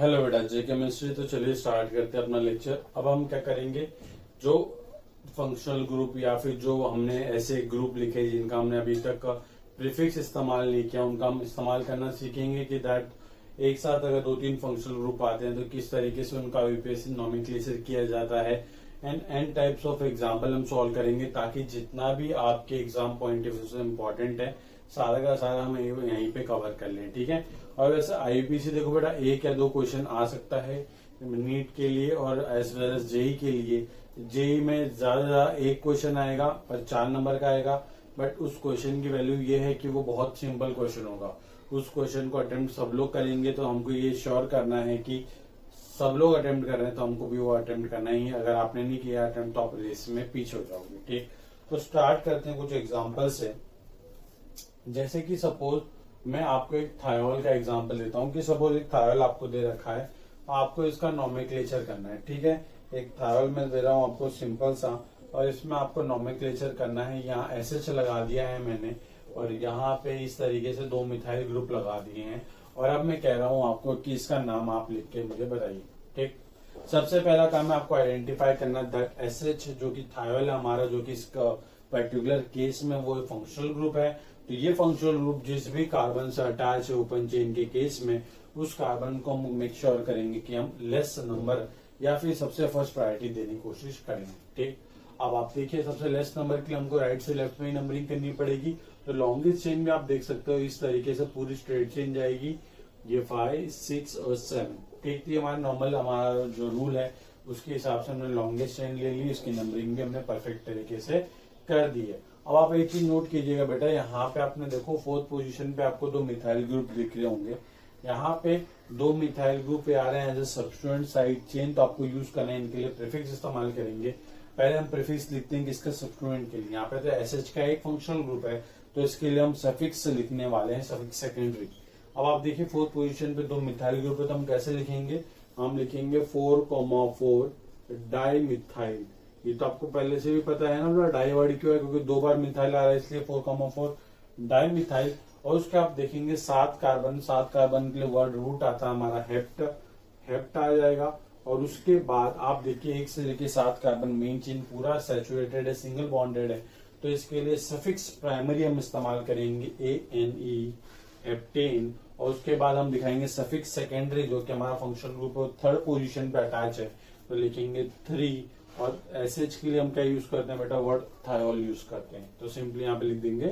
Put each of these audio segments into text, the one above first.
Hello बेटा, जे chemistry. तो चलिए स्टार्ट करते हैं अपना लेक्चर। अब हम क्या करेंगे, जो फंक्शनल ग्रुप या फिर जो हमने ऐसे ग्रुप लिखे जिनका हमने अभी तक प्रीफिक्स इस्तेमाल नहीं किया, उनका हम इस्तेमाल करना सीखेंगे। कि दैट एक साथ अगर दो तीन फंक्शनल ग्रुप आते हैं तो किस तरीके से उनका यूपीएससी नोमेनक्लेचर किया जाता है एंड टाइप्स ऑफ एग्जाम्पल हम सॉल्व करेंगे, ताकि जितना भी आपके एग्जाम पॉइंट ऑफ व्यू से इम्पोर्टेंट है सारा का सारा हम यहीं पे कवर कर लें। ठीक है। और वैसे आईयूपीएससी देखो बेटा, एक या दो क्वेश्चन आ सकता है नीट के लिए और एज वेल एज जेई के लिए। जेई में ज्यादा एक क्वेश्चन आएगा पर 4 नंबर का आएगा, बट उस क्वेश्चन की वैल्यू ये है कि वो बहुत सिंपल क्वेश्चन होगा। उस क्वेश्चन को अटेम्प्ट सब लोग करेंगे, तो हमको ये श्योर करना है कि सब लोग अटेम्प्ट कर रहे हैं तो हमको भी वो अटेम्प्ट करना ही है। अगर आपने नहीं किया अटेम्प्ट तो आप रेस में पीछे हो जाओगे। ठीक, तो स्टार्ट करते हैं कुछ एग्जाम्पल से। जैसे कि सपोज मैं आपको एक थायोल का एग्जांपल देता हूँ कि सपोज एक थायोल आपको दे रखा है, आपको इसका नोमेनक्लेचर करना है। ठीक है, एक थायोल में दे रहा हूँ आपको सिंपल सा, और इसमें आपको नोमेनक्लेचर करना है। यहाँ एसएच लगा दिया है मैंने, और यहाँ पे इस तरीके से 2 मिथाइल ग्रुप लगा दिए हैं। और अब मैं कह रहा हूँ आपको कि इसका नाम आप लिख के मुझे बताइए। ठीक, सबसे पहला काम है आपको आइडेंटिफाई करना दैट एसएच जो कि थायोल है हमारा, जो कि इसका पर्टिकुलर केस में वो फंक्शनल ग्रुप है। तो ये फंक्शनल ग्रुप जिस भी कार्बन से अटैच है ओपन चेन के केस में, उस कार्बन को हम मेक श्योर करेंगे कि हम लेस नंबर या फिर सबसे फर्स्ट प्रायोरिटी देने की कोशिश करेंगे। ठीक, अब आप देखिए सबसे लेस नंबर के लिए हमको राइट से लेफ्ट में ही नंबरिंग करनी पड़ेगी। तो लॉन्गेस्ट चेन में आप देख सकते हो इस तरीके से पूरी स्ट्रेट चेन जाएगी, ये 5, 6 और 7। ठीक, ये हमारा नॉर्मल हमारा जो रूल है उसके हिसाब से हमने लॉन्गेस्ट चेन ले ली, इसकी नंबरिंग भी हमने परफेक्ट तरीके से कर दी है। अब आप एक चीज नोट कीजिएगा बेटा, यहाँ पे आपने देखो 4th पोजीशन पे आपको 2 मिथाइल ग्रुप दिख रहे होंगे। यहाँ पे 2 मिथाइल ग्रुप आ रहे हैं as a substituent side chain, तो आपको यूज करना है इनके लिए प्रीफिक्स इस्तेमाल करेंगे। पहले हम प्रीफिक्स लिखते हैं किसका, सब्स्टिट्यूएंट के लिए। यहाँ पे तो एसएच का एक फंक्शनल ग्रुप है, तो इसके लिए हम सफिक्स लिखने वाले हैं, सफिक्स सेकेंडरी। अब आप देखिए 4th पोजीशन पे 2 मिथाइल ग्रुप है, तो हम कैसे लिखेंगे, हम लिखेंगे 4,4 डाई मिथाइल। ये तो आपको पहले से भी पता है ना, डाई वर्ड क्यों है, क्योंकि 2 बार मिथाइल आ रहा है इसलिए 4,4 डाई मिथाइल। और उसके आप देखेंगे 7 कार्बन के लिए वर्ड रूट आता है हमारा हेप्ट आ जाएगा। और उसके बाद आप देखिए 1 से लेके 7 कार्बन मेन चेन पूरा सैचुरेटेड है, सिंगल बॉन्डेड है, तो इसके लिए सफिक्स प्राइमरी हम इस्तेमाल करेंगे ANE हेप्टेन। और उसके बाद हम दिखाएंगे सफिक्स सेकेंडरी जो कि हमारा फंक्शनल ग्रुप 3rd पोजीशन पे अटैच है, तो लिखेंगे 3। और एसएच के लिए हम क्या यूज करते हैं बेटा, वर्ड थायोल यूज करते हैं, तो सिंपली यहाँ पे लिख देंगे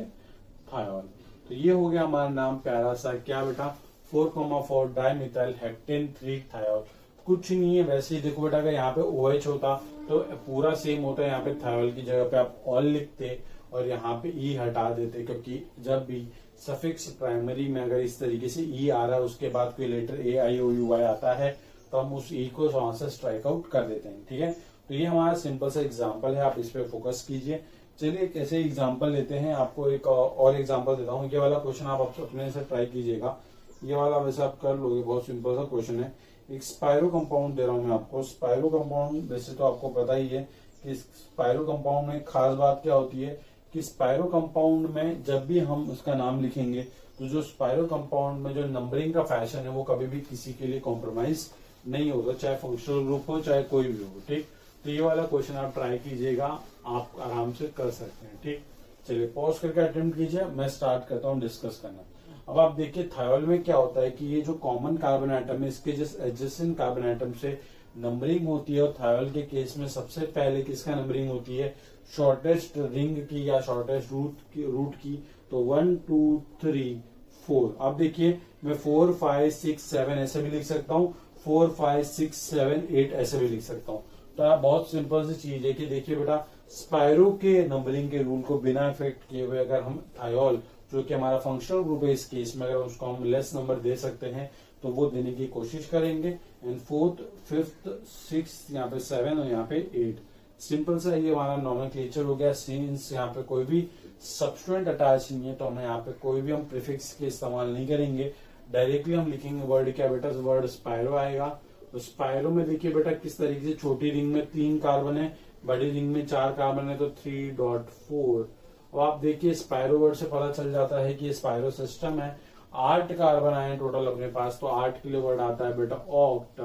थायोल। तो ये हो गया हमारा नाम प्यारा सा, क्या बेटा, 4,4 डाइमिथाइल हेप्टेन 3 थायोल। कुछ नहीं है, वैसे ही देखो बेटा, अगर यहाँ पे OH होता तो पूरा सेम होता है, यहाँ पे थायोल की जगह पे आप ऑल लिखते और यहाँ पे ई हटा देते, क्योंकि जब भी सफिक्स प्राइमरी में अगर इस तरीके से ई आ रहा है उसके बाद कोई लेटर AIOUI आता है तो हम उस ई को वहां से स्ट्राइक आउट कर देते हैं। ठीक है, तो ये हमारा सिंपल सा एग्जाम्पल है, आप इस पे फोकस कीजिए। चलिए एक ऐसे एग्जाम्पल लेते हैं, आपको एक और एग्जाम्पल देता हूँ। ये वाला क्वेश्चन आप अपने से ट्राई कीजिएगा, ये वाला वैसे आप कर लोगे, बहुत सिंपल सा क्वेश्चन है। एक स्पायरो कंपाउंड दे रहा हूँ मैं आपको। स्पायरो कंपाउंड वैसे तो आपको पता ही है कि स्पायरो कंपाउंड में खास बात क्या होती है कि स्पायरो कंपाउंड में जब भी हम उसका नाम लिखेंगे तो जो स्पायरो कंपाउंड में जो नंबरिंग का फैशन है वो कभी भी किसी के लिए कॉम्प्रोमाइज नहीं होगा, चाहे फंक्शनल ग्रुप हो चाहे कोई भी हो। ठीक, तो ये वाला क्वेश्चन आप ट्राई कीजिएगा, आप आराम से कर सकते हैं। ठीक, चलिए पॉज करके अटेम्प्ट कीजिए, मैं स्टार्ट करता हूँ डिस्कस करना। अब आप देखिए थायोल में क्या होता है कि ये जो कॉमन कार्बन एटम है इसके जस्ट एडजेसेंट कार्बन एटम से नंबरिंग होती है। और थायोल के केस में सबसे पहले किसका नंबरिंग होती है, शॉर्टेस्ट रिंग की या शॉर्टेस्ट रूट की। तो 1 2 3 4। अब देखिए मैं 4 5 6 7 ऐसे भी लिख सकता हूँ, 4 5 6 7 8 ऐसे भी लिख सकता हूँ। तो बहुत सिंपल सी चीज है कि देखिए बेटा, स्पायरो के नंबरिंग के रूल को बिना इफेक्ट किए हुए अगर हम थायोल जो कि हमारा फंक्शनल ग्रुप है इस केस में, अगर उसको हम लेस नंबर दे सकते हैं तो वो देने की कोशिश करेंगे। एंड 4th 5th 6th यहाँ पे 7 और यहाँ पे 8। सिंपल सा ये हमारा नोमेनक्लेचर हो गया। सिंस यहाँ पे कोई भी सब्स्टिट्यूएंट अटैच नहीं है तो हमें यहाँ पे कोई भी हम प्रीफिक्स के इस्तेमाल नहीं करेंगे, डायरेक्टली हम लिखेंगे वर्ड क्या बेटा, वर्ड स्पायरो आएगा। तो स्पायरो में देखिए बेटा किस तरीके से छोटी रिंग में 3 कार्बन है, बड़ी रिंग में 4 कार्बन है, तो 3.4। अब आप देखिए स्पायरो वर्ड से पता चल जाता है कि ये स्पायरो सिस्टम है। 8 कार्बन आए टोटल अपने पास, तो 8 के लिए वर्ड आता है बेटा ऑक्ट,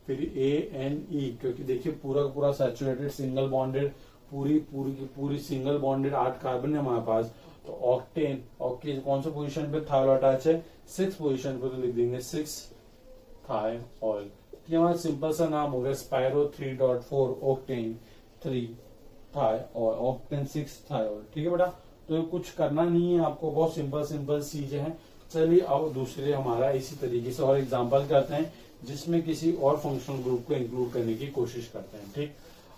फिर ANE, क्योंकि देखिए पूरा का पूरा सैचुरेटेड सिंगल बॉन्डेड, पूरी पूरी की पूरी सिंगल बॉन्डेड 8 कार्बन है हमारे पास, तो ऑक्टेन। ऑक्टेन कौन सा पोजीशन पे थायोल अटैच है, 6 पोजीशन पे, तो लिख देंगे 6 थायोल। ये हमारा सिंपल सा नाम हो गया स्पायरो 3.4 ऑक्टेन 3 थायोल, ऑक्टेन 6 थायोल। ठीक है बेटा, तो कुछ करना नहीं है आपको, बहुत सिंपल सिंपल चीजें हैं। चलिए अब दूसरे हमारा इसी तरीके से और एग्जांपल करते हैं जिसमें किसी और फंक्शनल ग्रुप को इंक्लूड करने की कोशिश करते हैं। ठीक,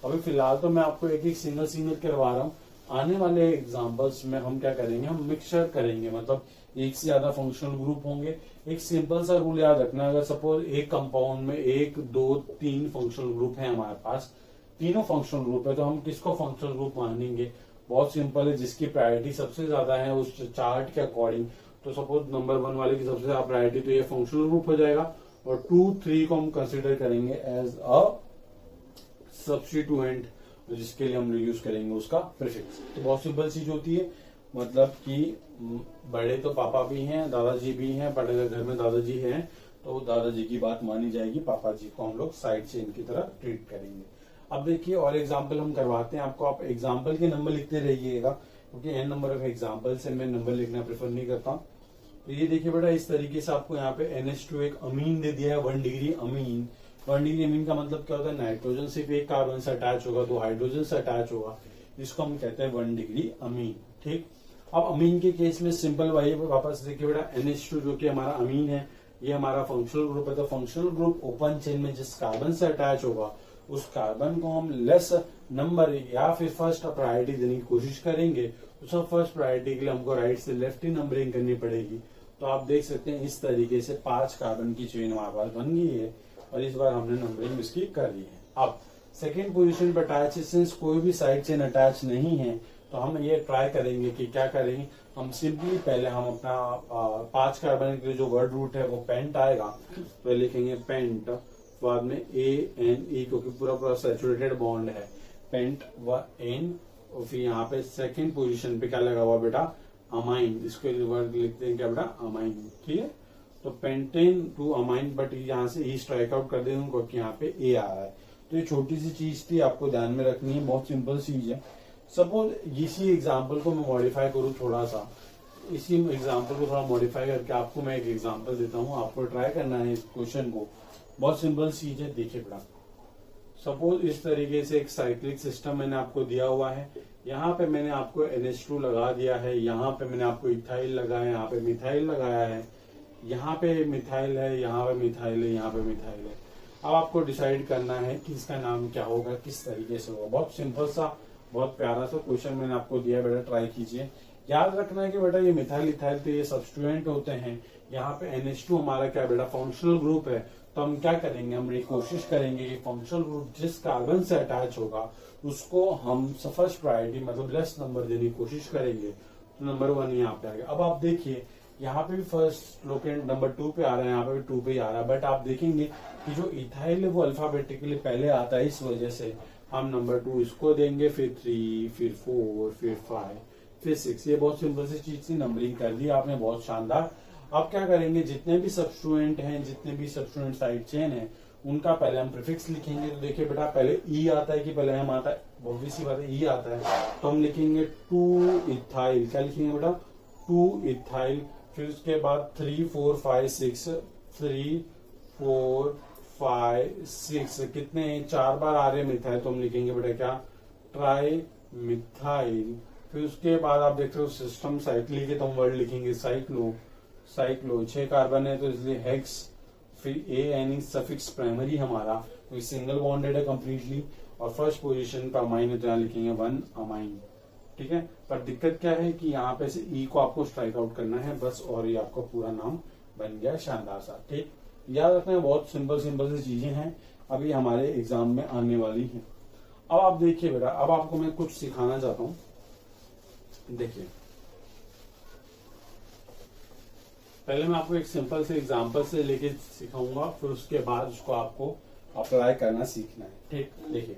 अभी फिलहाल तो मैं आपको एक एक सिंगल सिंगल करवा रहा हूँ। आने वाले एग्जांपल्स में हम क्या करेंगे, हम मिक्सचर करेंगे, मतलब एक से ज्यादा फंक्शनल ग्रुप होंगे। एक सिंपल सा रूल याद रखना, अगर सपोज एक कंपाउंड में 1 2 3 फंक्शनल ग्रुप है हमारे पास, तीनों फंक्शनल ग्रुप है, तो हम किसको फंक्शनल ग्रुप मानेंगे, बहुत सिंपल है, जिसकी प्रायोरिटी सबसे ज्यादा है उस चार्ट के अकॉर्डिंग। तो सपोज नंबर 1 वाले की सबसे ज्यादा प्रायोरिटी, तो ये फंक्शनल ग्रुप हो जाएगा, और 2 3 को हम कंसिडर करेंगे एज अ सब्स्टिट्यूएंट, जिसके लिए हम यूज करेंगे उसका प्रीफिक्स। तो बहुत सिंपल चीज होती है, मतलब कि बड़े तो पापा भी हैं, दादाजी भी हैं, बट अगर घर में दादाजी हैं तो दादाजी की बात मानी जाएगी, पापा जी को हम लोग साइड चेन की तरह ट्रीट करेंगे। अब देखिए और एग्जाम्पल हम करवाते हैं आपको, आप एग्जाम्पल के नंबर लिखते रहिएगा, क्योंकि एन नंबर ऑफ एग्जाम्पल से मैं नंबर लिखना प्रेफर नहीं करता। तो ये देखिए बेटा, इस तरीके से आपको यहाँ पे NH2 एक अमीन दे दिया है, 1 डिग्री अमीन। 1 डिग्री अमीन का मतलब क्या होता है, नाइट्रोजन सिर्फ एक कार्बन से अटैच होगा, 2 हाइड्रोजन से अटैच होगा, इसको हम कहते हैं 1 डिग्री अमीन। ठीक, अब अमीन के केस में सिंपल वही वापस देखिए बेटा, NH2 जो कि हमारा अमीन है, ये हमारा फंक्शनल ग्रुप है, तो फंक्शनल ग्रुप ओपन चेन में जिस कार्बन से अटैच होगा उस कार्बन को हम लेस नंबर या फिर फर्स्ट प्रायोरिटी देने की कोशिश करेंगे। तो सब फर्स्ट प्रायोरिटी के लिए हमको राइट से लेफ्ट ही नंबरिंग करनी पड़ेगी। तो आप देख सकते हैं इस तरीके से 5 कार्बन की चेन हमारे पास बन गई है, और इस बार हमने नंबरिंग इसकी कर ली है। अब सेकेंड पोजीशन पर अटैच है, सिंस कोई भी साइड चेन अटैच नहीं है, तो हम ये ट्राई करेंगे कि क्या करेंगे, हम सिंपली पहले हम अपना 5 कार्बन के लिए जो वर्ड रूट है वो पेंट आएगा, तो लिखेंगे पेंट, बाद में ANE, क्योंकि पूरा पूरा सैचुरेटेड बॉन्ड है, पेंट व एन, और फिर यहाँ पे सेकेंड पोजीशन पे क्या लगा हुआ बेटा, अमाइन, इसको वर्ड लिखते हैं क्या बेटा, अमाइन। ठीक है, तो पेंटेन टू अमाइन, बट यहाँ से ई स्ट्राइक आउट कर देंगे क्योंकि यहाँ पे A आ रहा है। तो ये छोटी सी चीज थी, आपको ध्यान में रखनी है, बहुत सिंपल चीज है। सपोज इसी एग्जाम्पल को मैं मॉडिफाई करूँ थोड़ा सा, इसी एग्जाम्पल को थोड़ा मॉडिफाई करके आपको मैं एक एग्जाम्पल देता हूँ, आपको ट्राई करना है इस क्वेश्चन को। बहुत सिंपल चीज है, देखिए बेटा, सपोज इस तरीके से एक साइक्लिक सिस्टम मैंने आपको दिया हुआ है, यहाँ पे मैंने आपको NH2 लगा दिया है, यहाँ पे मैंने आपको इथाइल लगाया, यहाँ पे मिथाइल लगाया है, यहाँ पे मिथाइल है, यहाँ पे मिथाइल है, यहाँ पे मिथाइल है। अब आपको डिसाइड करना है कि इसका नाम क्या होगा, किस तरीके से होगा। बहुत सिंपल सा, बहुत प्यारा सा क्वेश्चन मैंने आपको दिया, बेटा ट्राई कीजिए। याद रखना है कि बेटा ये मिथाइल इथाइल तो ये सब्स्टिट्यूएंट होते हैं, यहाँ पे NH2 हमारा क्या बेटा फंक्शनल ग्रुप है। तो हम क्या करेंगे, हम ये कोशिश करेंगे कि फंक्शनल ग्रुप जिस कार्बन से अटैच होगा उसको हम फर्स्ट प्रायोरिटी मतलब लेस नंबर देने की कोशिश करेंगे। तो नंबर 1 यहाँ पे आ गया। अब आप देखिए यहाँ पे भी फर्स्ट लोकेट नंबर 2 पे आ रहा है, यहाँ पे भी 2 पे ही आ रहा है, बट आप देखेंगे कि जो इथाइल है वो अल्फाबेटिकली पहले आता है, इस वजह से हम नंबर 2 इसको देंगे, फिर 3, फिर 4, फिर 5, फिर 6। ये बहुत सिंपल सी चीज थी, नंबरिंग कर दी आपने, बहुत शानदार। अब क्या करेंगे, जितने भी सब्स्टिट्यूएंट हैं, जितने भी सब्स्टिट्यूएंट साइड चेन है, उनका पहले हम प्रीफिक्स लिखेंगे। तो देखिए बेटा, पहले ई आता है कि पहले हम आता है, बहुत सी बात है, ई आता है, तो हम लिखेंगे 2 इथाइल। क्या लिखेंगे बेटा, 2 इथाइल। फिर उसके बाद 3 4 5 6, 3 4 5 6, कितने 4 बार आ रहे हैं मिथाइल, तो हम लिखेंगे बेटा क्या, ट्राई मिथाइल। फिर उसके बाद आप देख रहे हो सिस्टम साइक्लिक है, तो हम वर्ड लिखेंगे साइक्लो। साइक्लो 6 कार्बन है तो इसलिए हेक्स, फिर ANE सफिक्स प्राइमरी हमारा, तो सिंगल बॉन्डेड है कंप्लीटली, और फर्स्ट पोजीशन पर अमाइन है तो यहाँ लिखेंगे 1 अमाइन। ठीक है, पर दिक्कत क्या है कि यहाँ पे से E को आपको स्ट्राइक आउट करना है बस, और ये आपका पूरा नाम बन गया शानदार सा। ठीक, याद रखना है, बहुत सिंपल सिंपल सी चीजें हैं, अभी हमारे एग्जाम में आने वाली है। अब आप देखिए बेटा, अब आपको मैं कुछ सिखाना चाहता हूँ। देखिए, पहले मैं आपको एक सिंपल से एग्जांपल से लेके सिखाऊंगा, फिर उसके बाद उसको आपको अप्लाई करना सीखना है। ठीक, देखिए,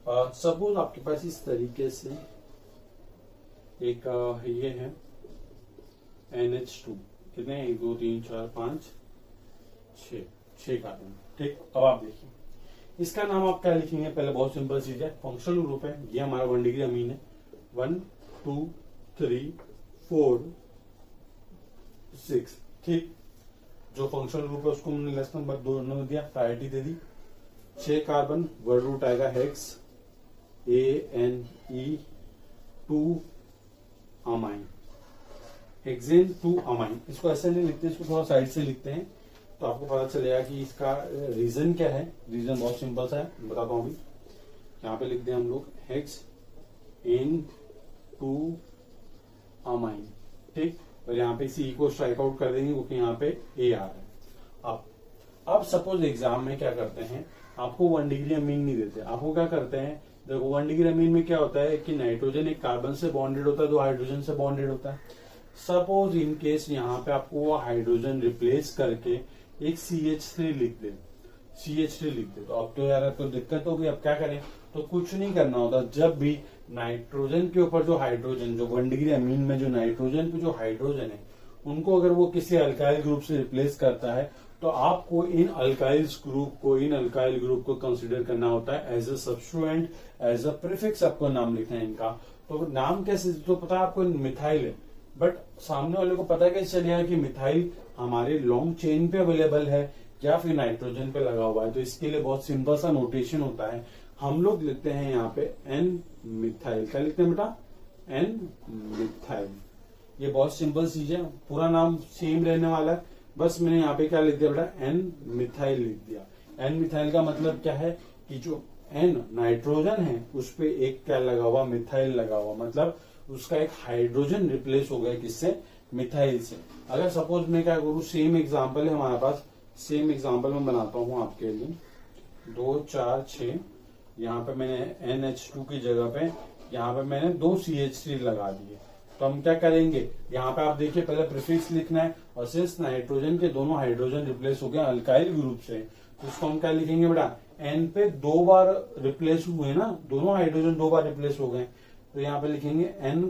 सपोज आपके पास इस तरीके से एक ये है NH2, कितने, 1 2 3 4 5 6 कार्बन। ठीक, अब आप देखिए इसका नाम आप क्या लिखेंगे, पहले बहुत सिंपल चीज है, फंक्शनल ग्रुप है, ये हमारा 1 डिग्री अमीन है, 1 2 3 4 6। ठीक, जो फंक्शनल ग्रुप है उसको हमने लेस नंबर 2 में दिया, प्रायोरिटी दे दी। 6 कार्बन, वर्ड रूट आएगा hex, ANE 2 amine, hexane 2 amine. इसको ऐसे नहीं लिखते, इसको थोड़ा साइड से लिखते हैं तो आपको पता चलेगा कि इसका रीजन क्या है। रीजन बहुत सिंपल सा है, बताता हूं अभी। यहाँ पे लिख दें हम लोग हेक्स N2 अमाइन। ठीक, और यहाँ पे सी को स्ट्राइक आउट कर देंगे क्योंकि यहाँ पे ए आ रहा है। अब सपोज एग्जाम में क्या करते हैं, आपको 1 डिग्री अमीन नहीं देते, आपको क्या करते हैं, देखो 1 डिग्री अमीन में क्या होता है कि नाइट्रोजन एक कार्बन से बॉन्डेड होता है, 2 हाइड्रोजन से बॉन्डेड होता है। सपोज इन केस यहाँ पे आपको वो हाइड्रोजन रिप्लेस करके एक CH3 लिख दे, CH3 लिख दे, तो अब तो यार तो दिक्कत होगी। अब क्या करें, तो कुछ नहीं करना होता, जब भी नाइट्रोजन के ऊपर जो हाइड्रोजन, जो 1 डिग्री अमीन में जो नाइट्रोजन पे जो हाइड्रोजन है, उनको अगर वो किसी अल्काइल ग्रुप से रिप्लेस करता है तो आपको इन अल्काइल ग्रुप को कंसिडर करना होता है as a substituent, as a prefix आपको नाम लिखना है इनका। तो नाम कैसे, तो पता है आपको मिथाइल है, बट सामने वाले को पता कैसे चलेगा कि मिथाइल हमारे लॉन्ग चेन पे अवेलेबल है या फिर नाइट्रोजन पे लगा हुआ है। तो इसके लिए बहुत सिंपल सा नोटेशन होता है, हम लोग लिखते हैं यहाँ पे N मिथाइल। क्या लिखते हैं बेटा, N मिथाइल। ये बहुत सिंपल चीज है, पूरा नाम सेम रहने वाला है, बस मैंने यहाँ पे क्या लिख दिया बेटा, N मिथाइल लिख दिया। N मिथाइल का मतलब क्या है कि जो N नाइट्रोजन है उस पे एक क्या लगा हुआ, मिथाइल लगा हुआ, मतलब उसका एक हाइड्रोजन रिप्लेस हो गया किससे, मिथाइल से। अगर सपोज मैं क्या करूँ, सेम एग्जांपल है हमारे पास, सेम एग्जांपल मैं बनाता हूँ आपके लिए, 2 4 6, यहाँ पे मैंने NH2 की जगह पे यहाँ पे मैंने 2 CH3 लगा दिए। तो हम क्या करेंगे, यहाँ पे आप देखिए पहले प्रीफिक्स लिखना है, और सिंस नाइट्रोजन के दोनों हाइड्रोजन रिप्लेस हो गए अल्काइल ग्रुप से, तो उसको हम क्या लिखेंगे बेटा, N पे 2 बार रिप्लेस हुए ना, दोनों हाइड्रोजन 2 बार रिप्लेस हो गए, तो यहाँ पे लिखेंगे N,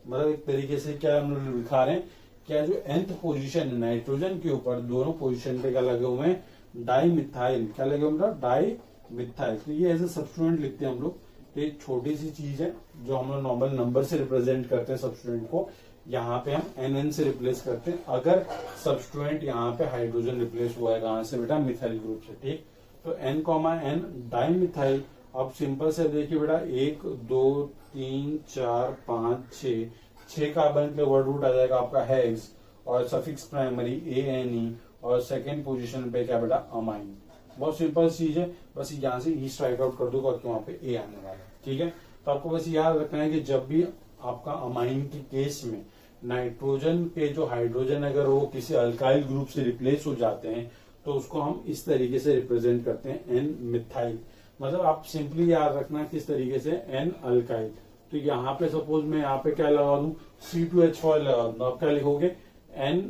मतलब एक तरीके से क्या हम लोग दिखा रहे हैं, क्या जो nth पोजीशन है नाइट्रोजन के ऊपर, दोनों पोजीशन पे क्या लगे हुए हैं, डाई मिथाइल। क्या लगे हुए, डाई मिथाइल। तो ये ऐसे सब्स्टिट्यूएंट लिखते हैं हम लोग। तो एक छोटी सी चीज है जो हम लोग नॉर्मल नंबर से रिप्रेजेंट करते हैं सब्स्टिट्यूएंट को, यहाँ पे हम NN से रिप्लेस करते हैं अगर सब्स्टिट्यूएंट यहाँ पे हाइड्रोजन रिप्लेस हुआ है कहां से बेटा, मिथाइल ग्रुप से। ठीक, तो N, डाई मिथाइल। अब सिंपल से देखिए बेटा, 1 2 3 4 5 6 कार्बन पे वर्ड रूट आ जाएगा आपका हेक्स, और सफिक्स प्राइमरी ANE, और सेकेंड पोजीशन पे क्या बेटा, अमाइन। बहुत सिंपल चीज है, बस यहाँ से ई स्ट्राइक आउट कर दो क्योंकि वहां पे ए आने वाला है। ठीक है, तो आपको बस याद रखना है कि जब भी आपका अमाइन के केस में नाइट्रोजन के जो हाइड्रोजन अगर वो किसी अल्काइल ग्रुप से रिप्लेस हो जाते हैं तो उसको हम इस तरीके से रिप्रेजेंट करते हैं N मिथाइल। मतलब आप सिंपली याद रखना किस तरीके से, N अल्काइल। तो यहाँ पे सपोज मैं यहाँ पे क्या लगा दूं, C2H4 लगा दूं, आप क्या लिखोगे, N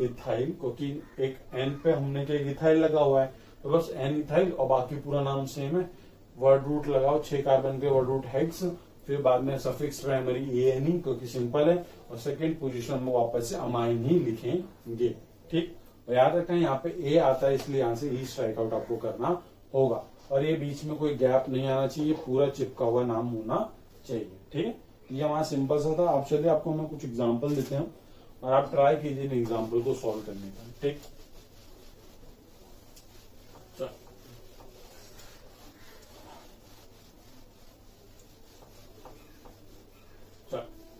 इथाइल, क्योंकि एक N पे हमने क्या इथाइल लगा हुआ है, तो बस N इथाइल, और बाकी पूरा नाम सेम है। वर्ड रूट लगाओ, 6 कार्बन पे वर्ड रूट हेक्स, फिर बाद में सफिक्स प्राइमरी ANE क्योंकि सिंपल है, और सेकेंड पोजीशन में वापस से अमाइन ही लिखेंगे। ठीक, और याद रखना यहाँ पे ए आता है इसलिए यहाँ से ई स्ट्राइक आउट आपको करना होगा, और ये बीच में कोई गैप नहीं आना चाहिए, पूरा चिपका हुआ नाम होना चाहिए। ठीक है, ये हमारा सिंपल सा था। अब चलिए आपको मैं कुछ एग्जाम्पल देते हैं और आप ट्राई कीजिए इन एग्जाम्पल को सॉल्व करने का। ठीक,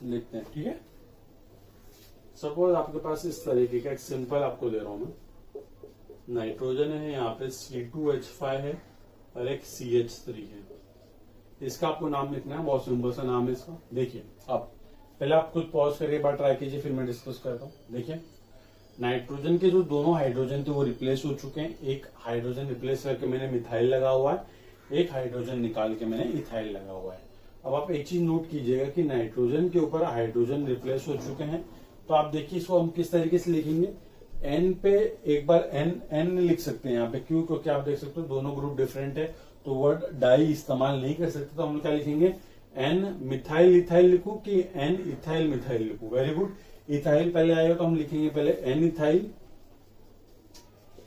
लिखते हैं। ठीक है, सपोज आपके पास इस तरीके का एक सिंपल आपको दे रहा हूं मैं, नाइट्रोजन है, यहाँ पे C2H5 है और एक CH3 है। इसका आपको नाम लिखना है, बहुत सिंपल सा नाम है इसका। देखिए, अब पहले आप खुद पॉज करके एक बार ट्राई कीजिए, फिर मैं डिस्कस करता हूँ। देखिए, नाइट्रोजन के जो दोनों हाइड्रोजन थे वो रिप्लेस हो चुके हैं, एक हाइड्रोजन रिप्लेस करके मैंने मिथाइल लगा हुआ है, एक हाइड्रोजन निकाल के मैंने इथाइल लगा हुआ है। अब आप एक चीज नोट कीजिएगा कि नाइट्रोजन के ऊपर हाइड्रोजन रिप्लेस हो चुके हैं, तो आप देखिए इसको हम किस तरीके से लिखेंगे, N पे एक बार N लिख सकते हैं यहाँ पे, क्यों, क्योंकि आप देख सकते हो दोनों ग्रुप डिफरेंट है तो वर्ड डाई इस्तेमाल नहीं कर सकते, तो हम क्या लिखेंगे, N मिथाइल इथाइल लिखूं कि N इथाइल मिथाइल लिखूं। वेरी गुड, इथाइल पहले आएगा तो हम लिखेंगे पहले एन इथाइल,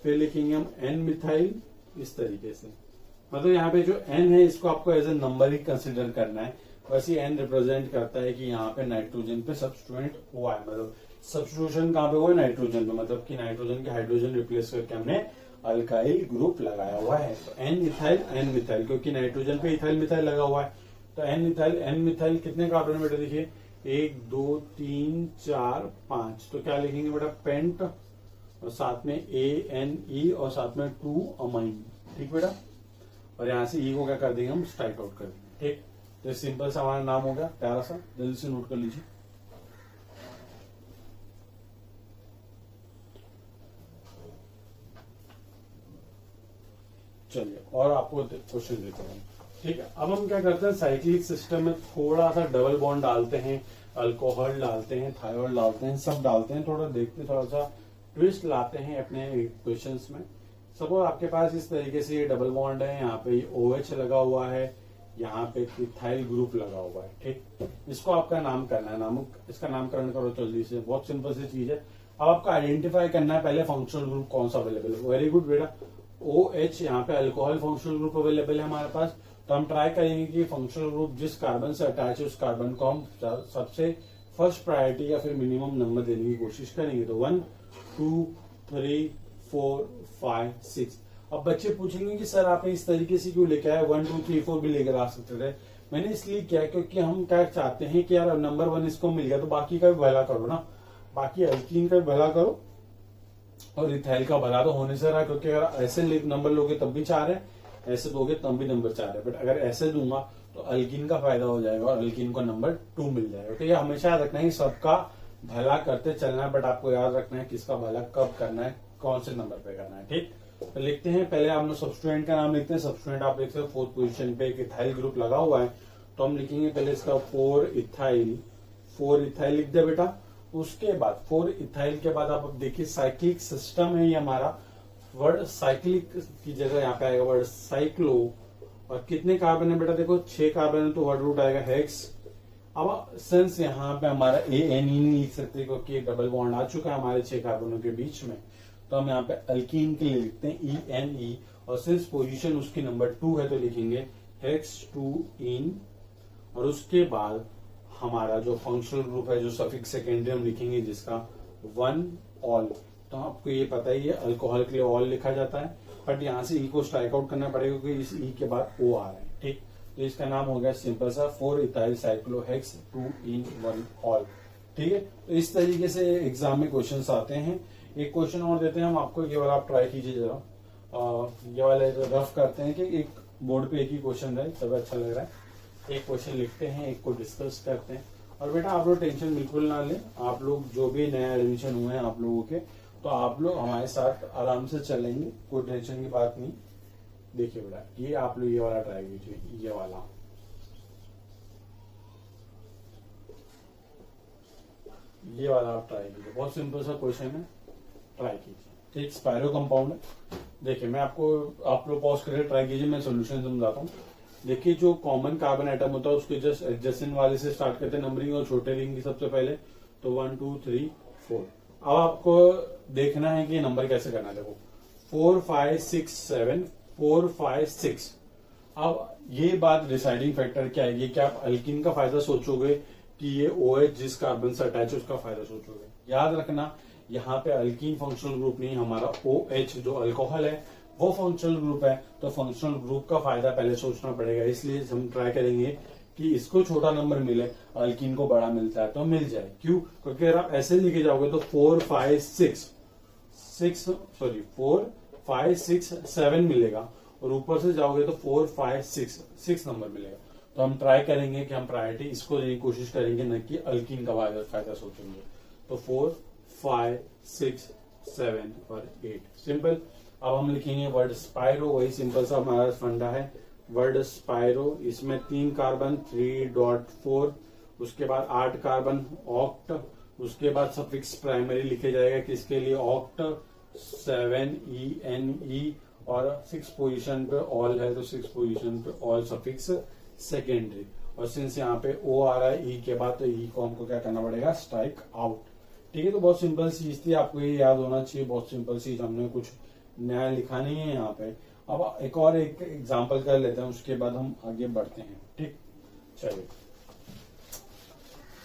फिर लिखेंगे हम एन मिथाइल, इस तरीके से। मतलब यहाँ पे जो एन है इसको आपको एज ए नंबर ही कंसिडर करना है। वैसे एन रिप्रेजेंट करता है कि यहाँ पे नाइट्रोजन पे सब्स्टिट्यूएंट हुआ है, मतलब सब्स्टिट्यूशन कहाँ पे हुआ है, नाइट्रोजन पे, मतलब कि नाइट्रोजन के हाइड्रोजन रिप्लेस करके हमने अल्काइल ग्रुप लगाया हुआ है। तो एन इथाइल एन मिथाइल, क्योंकि नाइट्रोजन पे इथाइल मिथाइल लगा हुआ है, तो एन इथाइल एन मिथाइल कितने कार्बन बेटा, देखिए 1 2 3 4 5, तो क्या लिखेंगे बेटा, पेंट, और साथ में ANE और साथ में 2 अमाइन, ठीक बेटा। और यहां से ई को क्या कर देंगे हम, स्ट्राइक आउट कर देंगे, ठीक। तो सिंपल सा हमारा नाम हो गया, प्यारा सा, जल्दी से नोट कर लीजिए। चलिए और आपको क्वेश्चन देता हूँ, ठीक है। अब हम क्या करते हैं, साइक्लिक सिस्टम में थोड़ा सा डबल बॉन्ड डालते हैं, अल्कोहल डालते हैं, थायोल डालते हैं, सब डालते हैं, थोड़ा देखते हैं, थोड़ा सा ट्विस्ट लाते हैं अपने क्वेश्चंस में। सपोज आपके पास इस तरीके से ये डबल बॉन्ड है, यहाँ पे OH लगा हुआ है, यहाँ पे इथाइल ग्रुप लगा हुआ है, ठीक। इसको आपका नाम करना है, इसका नामकरण करो जल्दी से, बहुत सिंपल सी चीज है। अब आपको आइडेंटिफाई करना है पहले फंक्शनल ग्रुप कौन सा अवेलेबल है। वेरी गुड बेटा, OH यहाँ पे अल्कोहल फंक्शनल ग्रुप अवेलेबल है हमारे पास, तो हम ट्राई करेंगे कि फंक्शनल ग्रुप जिस कार्बन से अटैच है उस कार्बन को हम सबसे फर्स्ट प्रायोरिटी या फिर मिनिमम नंबर देने की कोशिश करेंगे। तो 1 2 3 4 5 6। अब बच्चे पूछेंगे कि सर आपने इस तरीके से क्यों लेके आए, 1 2 3 4 भी लेकर आ सकते थे। मैंने इसलिए किया क्योंकि हम क्या चाहते हैं कि यार नंबर 1 इसको मिल गया तो बाकी का भी भला करो ना, बाकी अल्कीन का भी भला करो और इथाइल का भला तो होने से रहा, क्योंकि अगर ऐसे नंबर लोगे तब भी 4 है, ऐसे दोगे तब भी नंबर 4 है, बट अगर ऐसे दूंगा तो अल्कीन का फायदा हो जाएगा और अल्कीन को नंबर 2 मिल जाएगा। तो ये हमेशा याद रखना है, सबका भला करते चलना है, बट आपको याद रखना है किसका भला कब करना है, कौन से नंबर पे करना है, ठीक। तो लिखते हैं, पहले हम लोग सब्स्टिट्यूएंट का नाम लिखते हैं। सब्स्टिट्यूएंट आप देख सकते हो 4th पोजीशन पे एक इथाइल ग्रुप लगा हुआ है, तो हम लिखेंगे पहले इसका 4 इथाइल लिख दे बेटा। उसके बाद 4 इथाइल के बाद आप देखिए साइक्लिक सिस्टम है ये हमारा, वर्ड साइक्लिक की जगह यहाँ पे आएगा वर्ड साइक्लो, और कितने कार्बन है बेटा, देखो 6 कार्बन है, तो वर्ड रूट आएगा हेक्स। अब सिंस यहाँ पे हमारा ANE नहीं लिख सकते क्योंकि डबल बॉन्ड आ चुका है हमारे 6 कार्बनों के बीच में, तो हम यहाँ पे अल्कीन के लिए लिखते हैं ENE, और सिंस पोजीशन उसकी नंबर 2 है तो लिखेंगे हेक्स 2 इन, और उसके बाद हमारा जो फंक्शनल ग्रुप है, जो सफिक्स सेकेंडरी हम लिखेंगे जिसका 1 ऑल। तो आपको ये पता ही है अल्कोहल के लिए ऑल लिखा जाता है, बट यहाँ से ई को स्ट्राइक आउट करना पड़ेगा क्योंकि इस ई के बाद O आ रहा है, ठीक। तो इसका नाम हो गया सिंपल सा 4 इथाइल साइक्लोहेक्स 2 इन 1 ऑल, ठीक है। तो इस तरीके से एग्जाम में क्वेश्चंस आते हैं। एक क्वेश्चन और देते हैं हम आपको, ये वाला आप ट्राई कीजिए जरा, ये वाला रफ करते हैं कि एक बोर्ड पे एक ही क्वेश्चन रहे, तब अच्छा लग रहा है। एक क्वेश्चन लिखते हैं, एक को डिस्कस करते हैं। और बेटा आप लोग टेंशन बिल्कुल ना लें, आप लोग जो भी नया एडमिशन हुए हैं आप लोगों के, तो आप लोग हमारे साथ आराम से चलेंगे, कोई टेंशन की बात नहीं। देखिए बेटा, ये आप लोग ये वाला ट्राई कीजिए, ये वाला आप ट्राई कीजिए, बहुत सिंपल सा क्वेश्चन है, ट्राई कीजिए, ठीक। स्पायरो कंपाउंड है, देखिए मैं आपको, आप लोग पॉज करके ट्राई कीजिए, मैं सोल्यूशन समझाता हूँ। देखिए जो कॉमन कार्बन एटम होता है उसके जस्ट एडजेसेंट वाले से स्टार्ट करते हैं नंबरिंग, और छोटे रिंग की सबसे पहले, तो 1 2 3 4। अब आपको देखना है कि नंबर कैसे करना है, देखो 4 5 6 7 4 5 6। अब ये बात डिसाइडिंग फैक्टर क्या है, ये क्या आप अल्कीन का फायदा सोचोगे कि ये OH जिस कार्बन से अटैच है उसका फायदा सोचोगे। याद रखना यहाँ पे अल्कीन फंक्शनल ग्रुप नहीं, हमारा OH जो अल्कोहल है वो फंक्शनल ग्रुप है, तो फंक्शनल ग्रुप का फायदा पहले सोचना पड़ेगा। इसलिए हम ट्राई करेंगे कि इसको छोटा नंबर मिले, अल्कीन को बड़ा मिलता है तो मिल जाए। क्यों? क्योंकि अगर आप ऐसे लेके जाओगे तो 4 5 6 7 मिलेगा, और ऊपर से जाओगे तो 4 5 6 नंबर मिलेगा। तो हम ट्राई करेंगे कि हम प्रायोरिटी इसको देने की कोशिश करेंगे, न कि अल्कीन का फायदा सोचेंगे। तो 4 5 6 7 और 8 सिंपल। अब हम लिखेंगे वर्ड स्पायरो, वही सिंपल सा हमारा फंडा है वर्ड स्पायरो। इसमें 3 कार्बन 3.4, उसके बाद 8 कार्बन ऑक्ट, उसके बाद सफिक्स प्राइमरी लिखे जाएगा किसके लिए, ऑक्ट 7 ENE, और 6 पोजीशन पे ऑल है तो 6 पोजीशन पे ऑल सफिक्स सेकेंडरी। और सिंस यहाँ पे O आ रहा है E के बाद, तो E को हमको क्या करना पड़ेगा, स्ट्राइक आउट। ठीक है। तो बहुत सिंपल चीज थी, आपको ये याद होना चाहिए, बहुत सिंपल चीज, हमने कुछ नया लिखा नहीं है यहाँ पे। अब एक एग्जांपल कर लेते हैं, उसके बाद हम आगे बढ़ते हैं। ठीक, चलिए।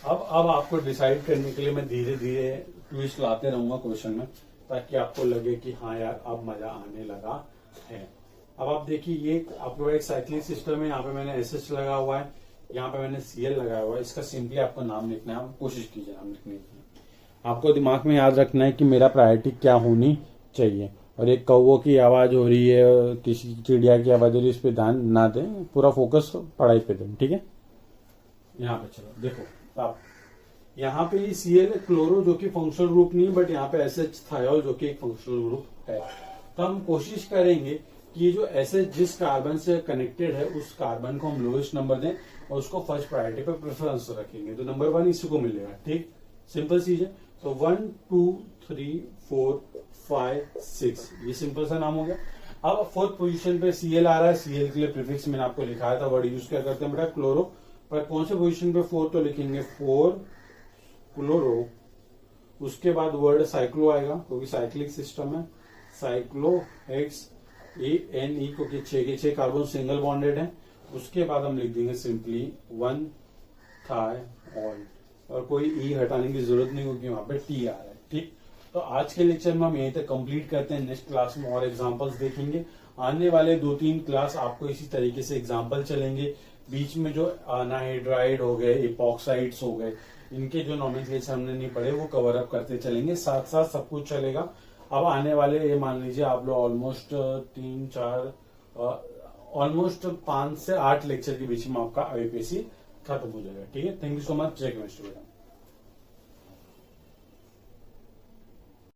अब आपको डिसाइड करने के लिए मैं धीरे धीरे ट्विस्ट लाते रहूंगा क्वेश्चन में, ताकि आपको लगे कि हाँ यार अब मजा आने लगा है। अब आप देखिए, ये आपको एक साइक्लिक सिस्टम है, यहाँ पे मैंने एसएच लगा हुआ है, यहाँ पे मैंने सीएल लगाया हुआ है। इसका सिंपली आपको नाम लिखना है, आप कोशिश कीजिए नाम लिखने की। आपको दिमाग में याद रखना है कि मेरा प्रायोरिटी क्या होनी चाहिए। और एक कौवों की आवाज हो रही है, किसी चिड़िया की आवाज हो रही है, इस पे ध्यान ना दें, पूरा फोकस पढ़ाई पे दें। ठीक है, यहाँ पे चलो देखो, आप यहाँ पे सीएल क्लोरो जो कि फंक्शनल ग्रुप नहीं, बट यहाँ पे एसएच थायोल जो कि एक फंक्शनल ग्रुप है। तो हम कोशिश करेंगे कि ये जो एसएच जिस कार्बन से कनेक्टेड है, उस कार्बन को हम लोएस्ट नंबर दें और उसको फर्स्ट प्रायोरिटी पे प्रेफरेंस रखेंगे, तो नंबर 1 इसी को मिलेगा। ठीक, सिंपल चीज है। तो 1 2 3 4 5 6, ये सिंपल सा नाम हो गया। अब फोर्थ पोजीशन पे सीएल आ रहा है, सीएल के लिए प्रीफिक्स मैंने आपको लिखाया था, वर्ड यूज क्या करते हैं बेटा, क्लोरो। पर कौन से पोजीशन पे 4, तो लिखेंगे 4 क्लोरो। उसके बाद वर्ड साइक्लो आएगा, क्योंकि साइक्लिक सिस्टम है, साइक्लो हेक्स एन ई, क्योंकि 6 के 6 कार्बन सिंगल बॉन्डेड है। उसके बाद हम लिख देंगे सिंपली 1 थायोल, और कोई ई हटाने की जरूरत नहीं, क्योंकि वहां पे टी आ रहा है। ठीक, तो आज के लेक्चर में हम यहीं तक कंप्लीट करते हैं। नेक्स्ट क्लास में और एग्जांपल्स देखेंगे। आने वाले 2-3 क्लास आपको इसी तरीके से एग्जांपल चलेंगे। बीच में जो अनहाइड्राइड हो गए, इपॉक्साइड्स हो गए, इनके जो नॉमेनक्लेचर हमने नहीं पढ़े वो कवर अप करते चलेंगे, साथ साथ सब कुछ चलेगा। अब आने वाले, ये मान लीजिए आप लोग ऑलमोस्ट 5 से 8 लेक्चर के बीच में आपका आईपीएससी खत्म हो जाएगा। ठीक है, थैंक यू सो मच। जय केमिस्ट्री।